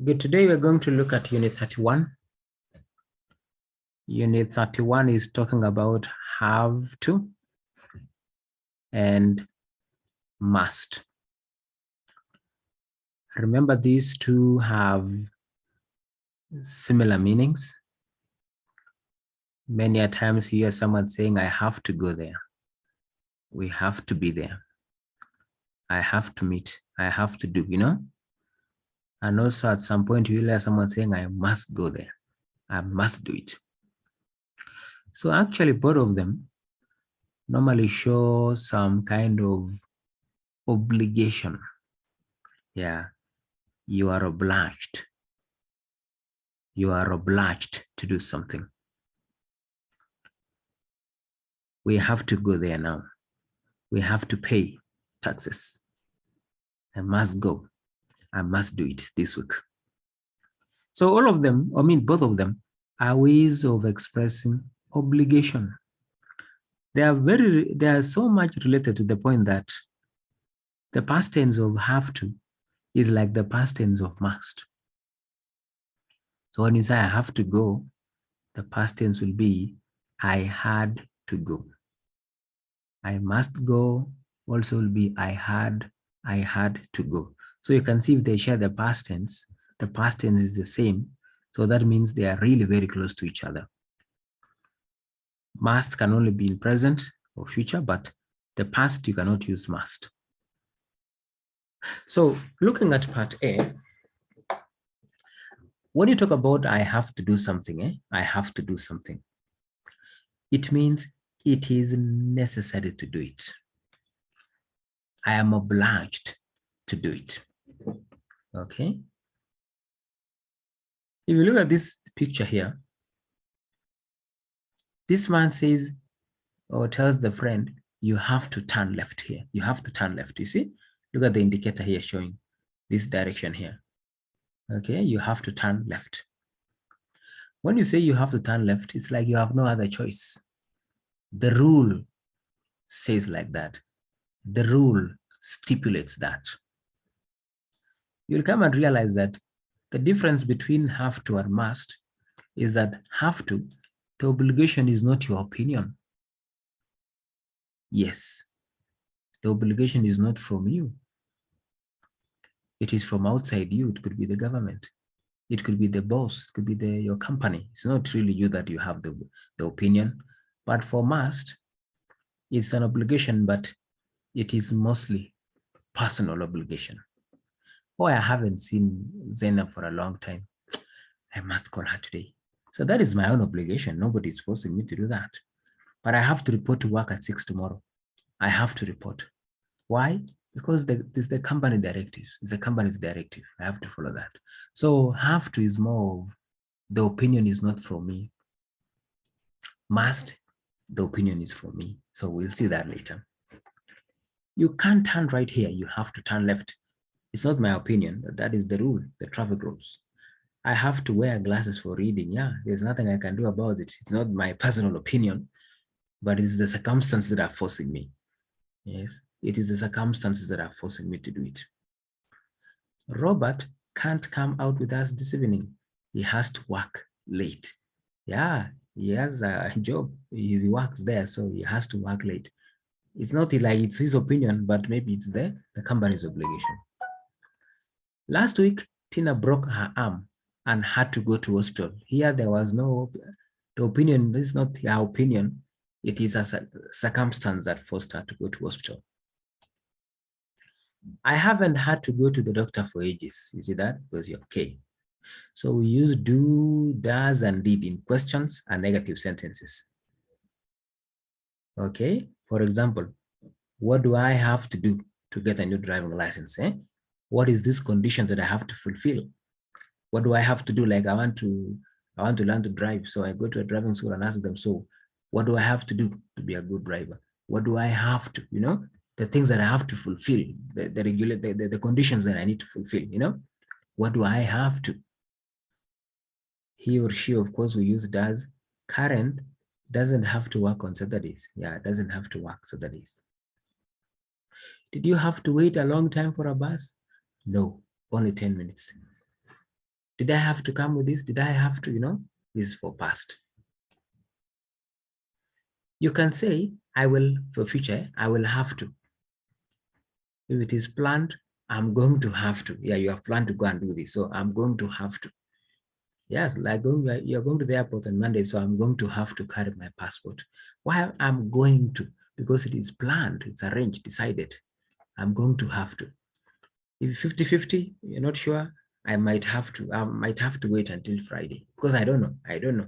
Good. Today we're going to look at Unit 31. Unit 31 is talking about have to and must. Remember, these two have similar meanings. Many a times you hear someone saying, I have to go there. We have to be there. I have to meet. I have to do, And also at some point you hear someone saying, I must go there. I must do it. So actually both of them normally show some kind of obligation. Yeah, you are obliged. You are obliged to do something. We have to go there now. We have to pay taxes. I must go. I must do it this week. So all of them, both of them are ways of expressing obligation. They are so much related to the point that the past tense of have to is like the past tense of must. So when you say I have to go, the past tense will be I had to go. I must go also will be I had to go. So you can see if they share the past tense is the same. So that means they are really very close to each other. Must can only be in present or future, but the past you cannot use must. So looking at part A, when you talk about I have to do something, I have to do something, it means it is necessary to do it. I am obliged to do it. Okay. If you look at this picture here, this man says or tells the friend, you have to turn left here. You have to turn left. You see, look at the indicator here showing this direction here. Okay, you have to turn left. When you say you have to turn left, it's like you have no other choice. The rule says like that. The rule stipulates that. You'll come and realize that the difference between have to and must is that have to, the obligation is not your opinion. Yes, the obligation is not from you. It is from outside you. It could be the government. It could be the boss. It could be your company. It's not really you that you have the opinion. But for must, it's an obligation, but it is mostly personal obligation. Oh, I haven't seen Zena for a long time. I must call her today. So that is my own obligation. Nobody is forcing me to do that. But I have to report to work at 6 tomorrow. I have to report. Why? Because it's the company directive. It's the company's directive. I have to follow that. So have to is more of the opinion is not from me. Must, the opinion is from me. So we'll see that later. You can't turn right here. You have to turn left. It's not my opinion. That is the rule, the traffic rules. I have to wear glasses for reading. Yeah, there's nothing I can do about it. It's not my personal opinion, but it's the circumstances that are forcing me. Yes, it is the circumstances that are forcing me to do it. Robert can't come out with us this evening. He has to work late. Yeah, he has a job. He works there, so he has to work late. It's not like it's his opinion, but maybe it's the company's obligation. Last week, Tina broke her arm and had to go to hospital. Here, there was no, the opinion, this is not her opinion. It is a circumstance that forced her to go to hospital. I haven't had to go to the doctor for ages. You see that? Because you're okay. So we use do, does, and did in questions and negative sentences. Okay. For example, what do I have to do to get a new driving license? What is this condition that I have to fulfill? What do I have to do? Like I want to learn to drive. So I go to a driving school and ask them, so what do I have to do to be a good driver? What do I have to, the things that I have to fulfill, the conditions that I need to fulfill, what do I have to? He or she, of course, we use does. Karen doesn't have to work on Saturdays. Yeah, doesn't have to work Saturdays. Did you have to wait a long time for a bus? No, only 10 minutes. Did I have to come with this? Did I have to, this is for past. You can say, I will, for future, I will have to. If it is planned, I'm going to have to. Yeah, you have planned to go and do this. So I'm going to have to. Yes, like you're going to the airport on Monday, so I'm going to have to carry my passport. Why I'm going to? Because it is planned, it's arranged, decided. I'm going to have to. If 50-50, you're not sure, I might have to wait until Friday because I don't know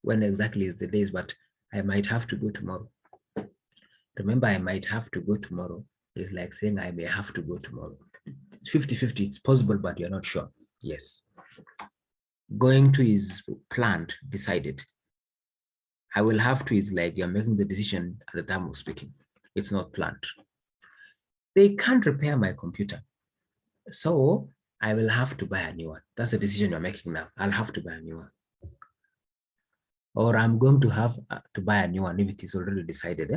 when exactly is the days, but I might have to go tomorrow. Remember, I might have to go tomorrow. It's like saying I may have to go tomorrow. It's 50-50, it's possible, but you're not sure. Yes. Going to is planned, decided. I will have to is like you're making the decision at the time of speaking. It's not planned. They can't repair my computer, so I will have to buy a new one. That's the decision you're making now. I'll have to buy a new one. Or I'm going to have to buy a new one if it is already decided.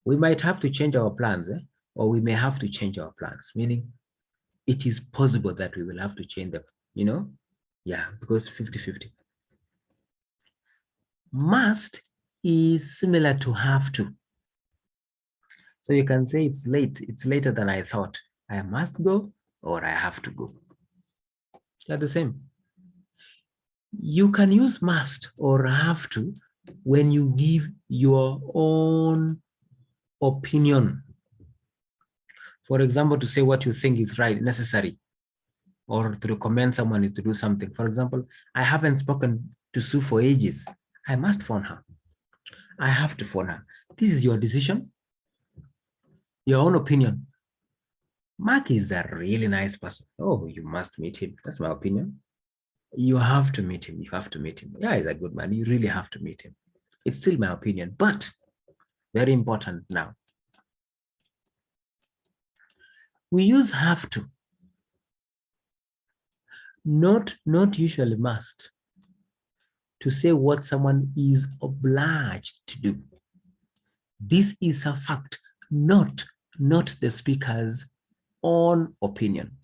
We might have to change our plans, or we may have to change our plans, meaning it is possible that we will have to change them, Yeah, because 50-50. Must is similar to have to. So you can say it's late. It's later than I thought. I must go or I have to go. They're the same. You can use must or have to when you give your own opinion. For example, to say what you think is right, necessary, or to recommend someone to do something. For example, I haven't spoken to Sue for ages. I must phone her. I have to phone her. This is your decision, your own opinion. Mark is a really nice person. Oh, you must meet him. That's my opinion. You have to meet him. You have to meet him. Yeah, he's a good man. You really have to meet him. It's still my opinion, but very important now. We use have to, not usually must, to say what someone is obliged to do. This is a fact, not the speaker's own opinion.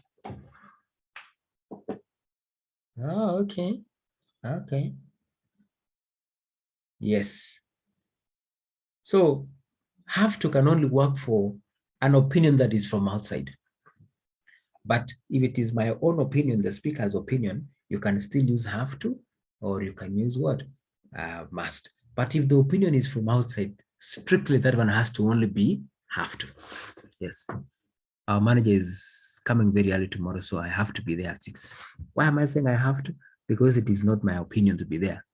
Oh, okay. Okay. Yes. So have to can only work for an opinion that is from outside. But if it is my own opinion, the speaker's opinion, you can still use have to, or you can use what? Must. But if the opinion is from outside, strictly that one has to only be have to. Yes. Our manager is coming very early tomorrow, so I have to be there at 6. Why am I saying I have to? Because it is not my opinion to be there.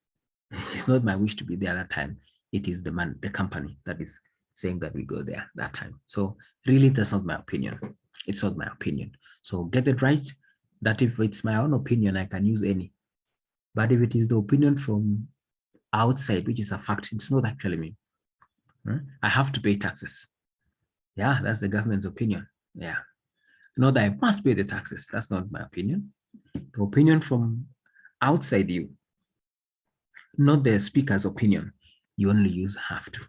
It's not my wish to be there at that time. It is the company that is saying that we go there that time. So really, that's not my opinion. It's not my opinion. So get it right that if it's my own opinion, I can use any. But if it is the opinion from outside, which is a fact, it's not actually me. I have to pay taxes. Yeah, that's the government's opinion. Yeah. Not that I must pay the taxes. That's not my opinion. The opinion from outside you, not the speaker's opinion. You only use have to.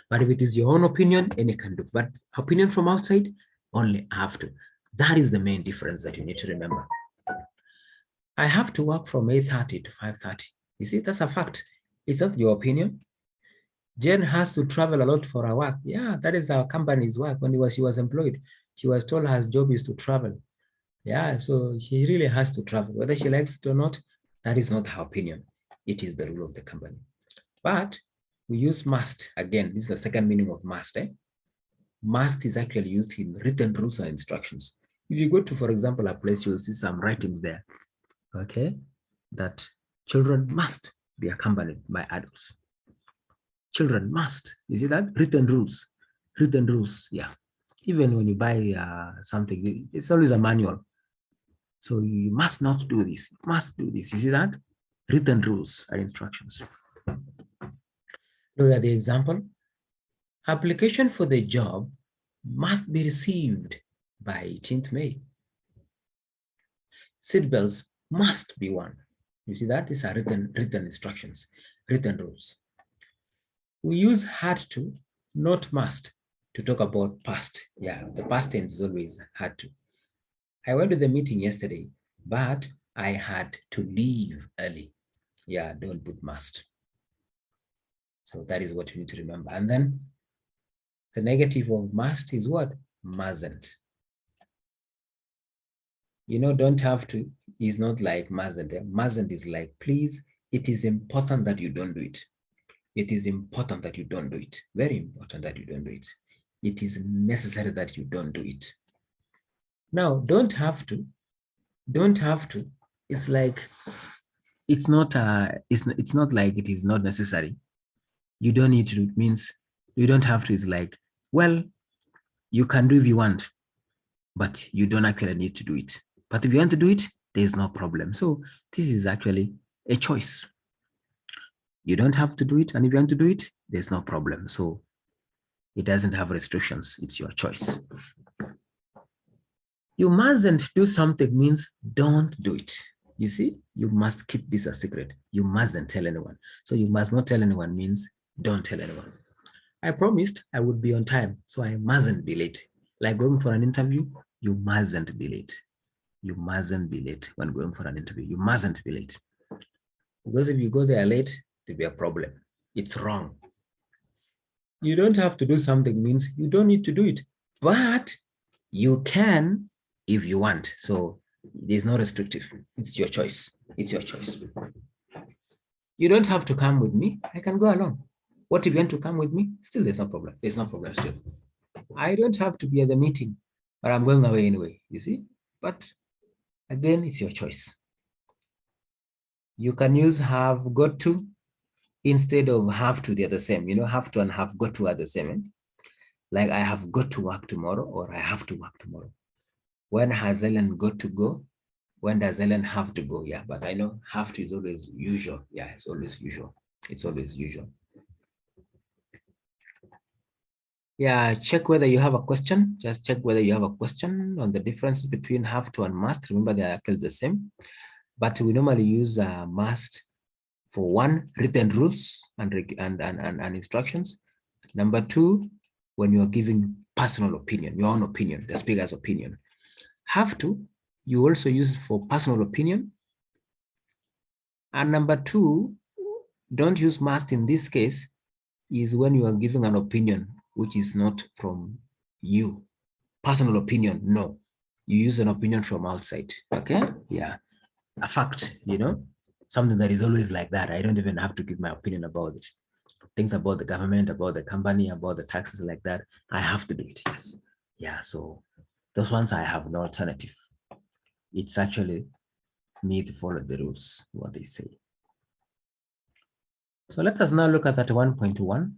But if it is your own opinion, any can do. But opinion from outside, only have to. That is the main difference that you need to remember. I have to work from 8:30 to 5:30. You see, that's a fact. It's not your opinion. Jen has to travel a lot for her work. Yeah, that is our company's work. When she was employed, she was told her job is to travel. Yeah, so she really has to travel. Whether she likes it or not, that is not her opinion. It is the rule of the company. But we use must. Again, this is the second meaning of must. Must is actually used in written rules or instructions. If you go to, for example, a place, you'll see some writings there, okay, that children must be accompanied by adults. Children must. You see that? Written rules, yeah. Even when you buy something, it's always a manual. So you must not do this, you must do this. You see that? Written rules are instructions. Look at the example. Application for the job must be received by 18th May. Seatbelts must be worn. You see that? These are written instructions, written rules. We use had to, not must, to talk about past. Yeah, the past tense is always had to. I went to the meeting yesterday, but I had to leave early. Yeah, don't put must. So that is what you need to remember. And then the negative of must is what? Mustn't. You know, don't have to is not like mustn't. Mustn't is like, please, it is important that you don't do it. It is important that you don't do it. Very important that you don't do it. It is necessary that you don't do it. Now, don't have to. Don't have to. It's like, it's not like it is not necessary. You don't need to. It means you don't have to. It's like, well, you can do if you want, but you don't actually need to do it. But if you want to do it, there's no problem. So this is actually a choice. You don't have to do it, and if you want to do it, there's no problem. So it doesn't have restrictions. It's your choice. You mustn't do something means don't do it. You see, you must keep this a secret. You mustn't tell anyone. So you must not tell anyone means don't tell anyone. I promised I would be on time, so I mustn't be late. Like going for an interview, you mustn't be late. You mustn't be late when going for an interview. You mustn't be late. Because if you go there late, there'll be a problem. It's wrong. You don't have to do something means you don't need to do it, but you can if you want. So there's no restrictive. It's your choice. It's your choice. You don't have to come with me. I can go alone. What if you want to come with me? Still, there's no problem. There's no problem still. I don't have to be at the meeting, but I'm going away anyway, you see? But again, it's your choice. You can use have got to instead of have to, they're the same. You know, have to and have got to are the same. Eh? Like I have got to work tomorrow or I have to work tomorrow. When has Ellen got to go? When does Ellen have to go? Yeah, but I know have to is always usual. Yeah, it's always usual. It's always usual. Yeah, check whether you have a question. Just check whether you have a question on the difference between have to and must. Remember, they're actually the same. But we normally use must for one, written rules and instructions. Number two, when you're giving personal opinion, your own opinion, the speaker's opinion. Have to, you also use it for personal opinion. And number two, don't use must in this case, is when you are giving an opinion which is not from you. Personal opinion, no. You use an opinion from outside, okay? Yeah, a fact, you know, something that is always like that. I don't even have to give my opinion about it. Things about the government, about the company, about the taxes like that, I have to do it, yes. Yeah, so those ones I have no alternative. It's actually me to follow the rules, what they say. So let us now look at that 1.1.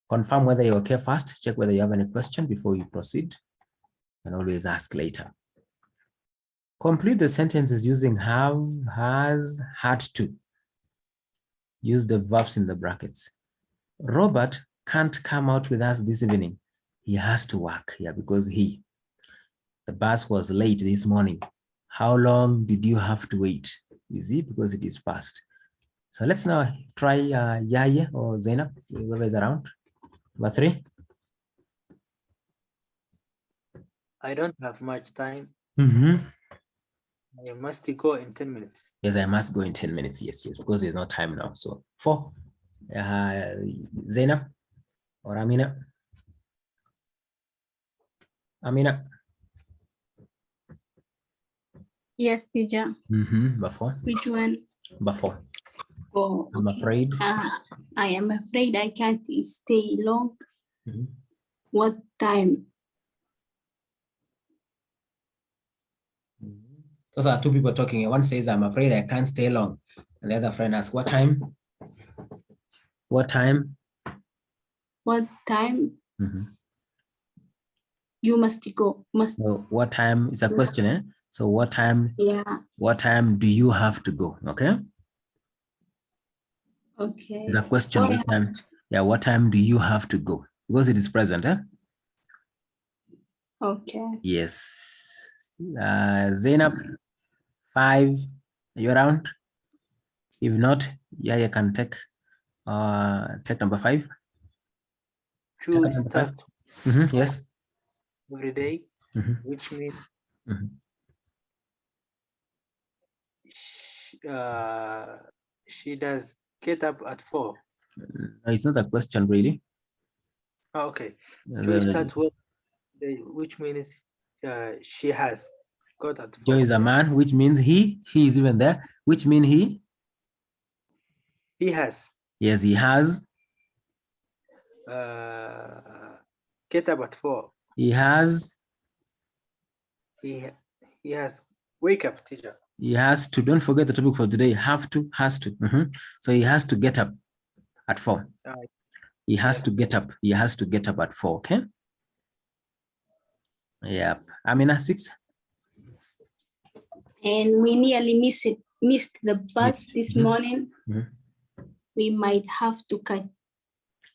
Confirm whether you're okay first. Check whether you have any question before you proceed. And always ask later. Complete the sentences using have, has, had to. Use the verbs in the brackets. Robert can't come out with us this evening. He has to work here because the bus was late this morning. How long did you have to wait? You see, because it is fast. So let's now try Yaya or Zainab, whoever is around. Number 3. I don't have much time. I must go in 10 minutes. Yes, I must go in 10 minutes. Yes, because there's no time now. So 4. Zainab or Amina? Amina? Yes, teacher. Before? Which one? Before. Oh, I'm afraid. I am afraid I can't stay long. What time? Those are 2 people talking. One says, I'm afraid I can't stay long. And the other friend asks, what time? What time? What time? You must go. So what time? It's a question, eh? So what time? Yeah. What time do you have to go? Okay. Okay. It's a question. What time? Yeah. What time do you have to go? Because it is present, eh? Okay. Yes. Zainab, 5. Are you around? If not, yeah, you can take number 5. To start yes. every day, which means she does get up at 4. No, it's not a question really. Oh, okay. Uh, Joy starts with which means she has got at 4. Joe is a man, which means he is even there, which means he. He has Yes, he has. get up at 4. He has. He has wake up, teacher. He has to. Don't forget the topic for today. Have to, has to. So he has to get up at 4. He has yeah. to get up. He has to get up at 4. Okay. Yep. Amina, 6. And we nearly missed the bus this morning. We might have to catch.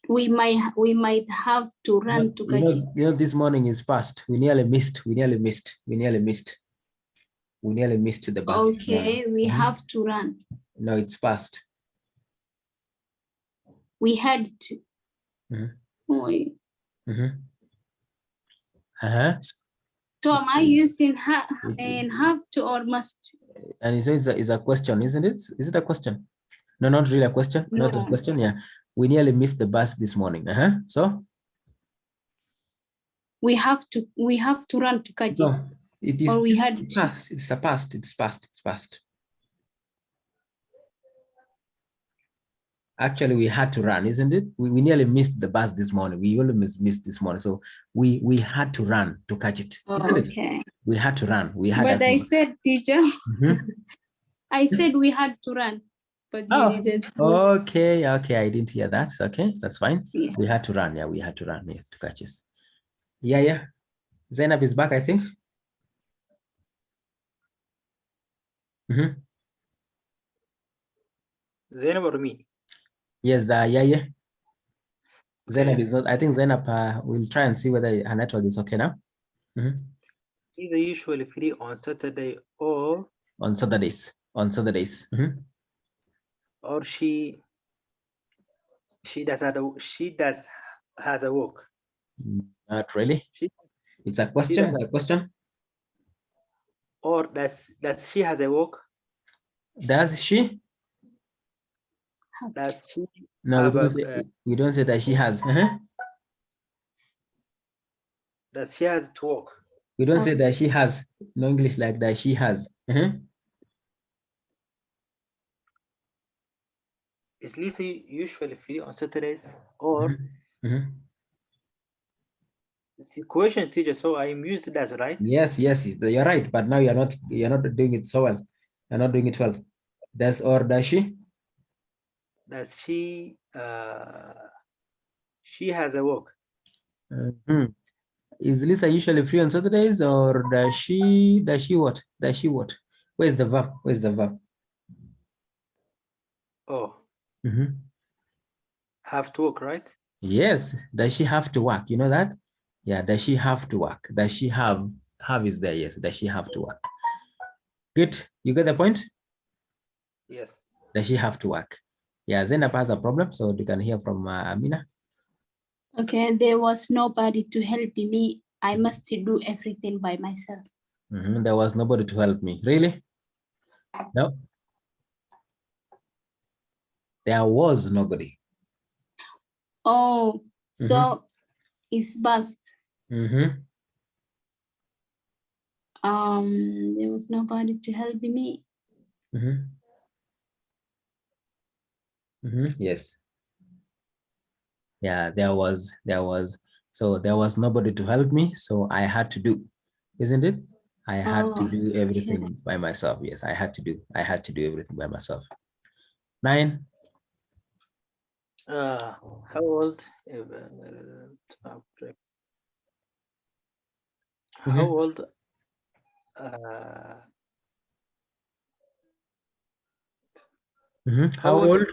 We might have to run to catch it. You know, this morning is past. We nearly missed. We nearly missed the bus. Okay, we have to run. No, it's past. We had to. So am I using and have to or must? And so it's a question, isn't it? Is it a question? No, not really a question. No. Not a question. Yeah, we nearly missed the bus this morning. So we have to run to catch it. It is. Or we had to. Past. It's a past. It's past. It's past. Actually, we had to run, isn't it? We nearly missed the bus this morning. We only missed this morning, so we had to run to catch it. Okay. We had to run. We had. But I said, teacher, I said we had to run, but you didn't. Okay. I didn't hear that. Okay, that's fine. Yeah. We had to run. Yeah, we had to run to catch it. Yeah. Zainab is back, I think. Zainab or me? Yes, yeah. Zainab is not. I think Zainab will try and see whether her network is okay now. Is usually free on Saturday or on Saturdays. Or she has a work. Not really. It's a question. It's a question. Or does she has a work? Does she? Does she? No, we don't say that she has. Does she has to work? We don't say that she has. No English like that. She has. Is Lizzie usually free on Saturdays or? It's a question, teacher. So I'm used that, right? Yes, you're right. But now you're not doing it so well. You're not doing it well. Does she? Does she? She has a work. Is Lisa usually free on Saturdays, or does she what? Where's the verb? Oh. Have to work, right? Yes. Does she have to work? You know that? Yeah. Does she have to work? Does she have is there? Yes. Does she have to work? Good. You get the point? Yes. Does she have to work? Yeah. Zainab has a problem, so you can hear from Amina. Okay, there was nobody to help me. I must do everything by myself. There was nobody to help me. Really? No. There was nobody. Oh, so it's bust. There was nobody to help me. Yes. Yeah, there was. So there was nobody to help me, so I had to do, isn't it? I had to do everything by myself. Yes, I had to do everything by myself. 9. How old? How old? How old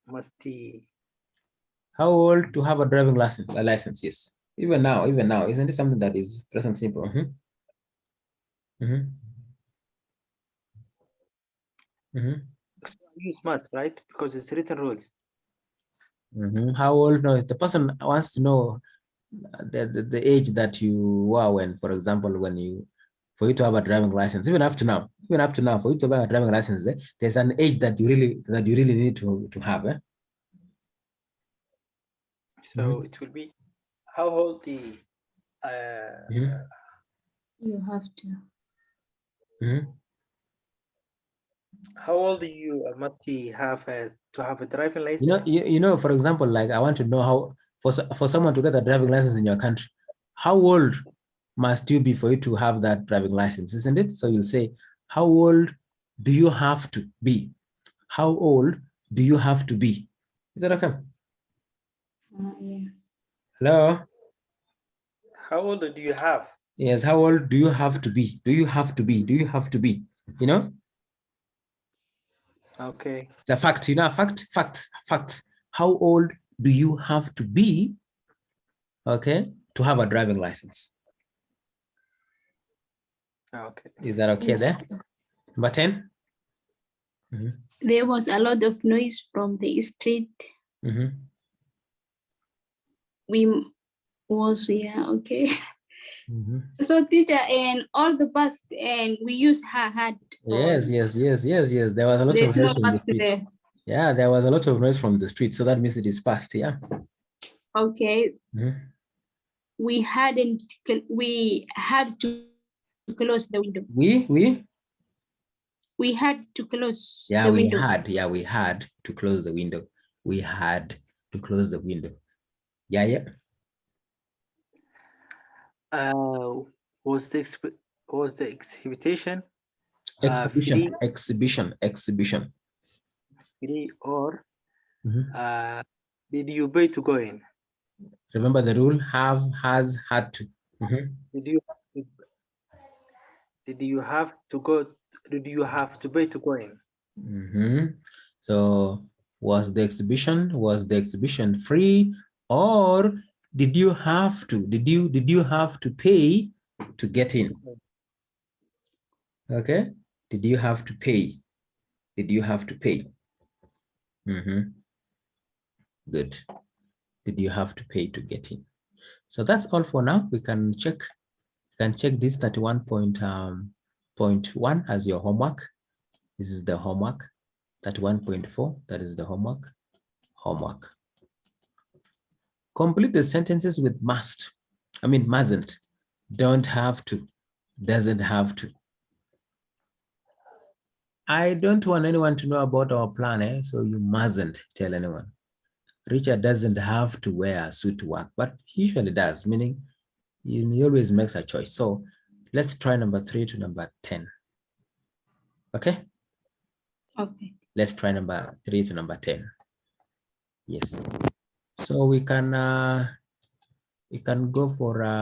must he? How old to have a driving license? Yes. Even now, isn't it something that is present simple? Use must, right? Because it's written rules. How old? No, the person wants to know the age that you were when, for example, when you for you to have a driving license, even up to now, for you to have a driving license, there's an age that you really need to have. So it will be how old the You have to. how old do you Matti have to have a driving license? You know, for example, like I want to know how for someone to get a driving license in your country, how old must you be for you to have that driving license, isn't it? So you'll say, how old do you have to be? How old do you have to be? Is that okay? Yeah. Hello? How old do you have? Yes, how old do you have to be? Do you have to be? Do you have to be? You know? Okay. It's a fact, you know, facts. How old do you have to be, okay, to have a driving license? Okay. Is that okay there? Number 10? There was a lot of noise from the street. We was, yeah, okay. So teacher, and all the bus, and we use her hat. Yes. There was a lot There's of no noise from the bus street. there. Yeah, there was a lot of noise from the street, so that means it is past. Yeah. Okay. We had to close the window. We had to close the window. We had to close the window. We had to close the window. Yeah. Was the exhibition exhibition free or did you pay to go in? Remember the rule: have, has, had to. Did you have to go? Did you have to pay to go in? So was the exhibition free, or did you have to? Did you have to pay to get in? Okay. Did you have to pay? Did you have to pay? Good. Did you have to pay to get in? So that's all for now. We can check. You can check this 31.1 as your homework. This is the homework. 31.4. That is the homework. Complete the sentences with must. I mean mustn't. Don't have to. Doesn't have to. I don't want anyone to know about our plan, so you mustn't tell anyone. Richard doesn't have to wear a suit to work, but he usually does, meaning he always makes a choice. So let's try number 3 to number 10. Okay? Okay. Let's try number 3 to number 10. Yes. So we can go for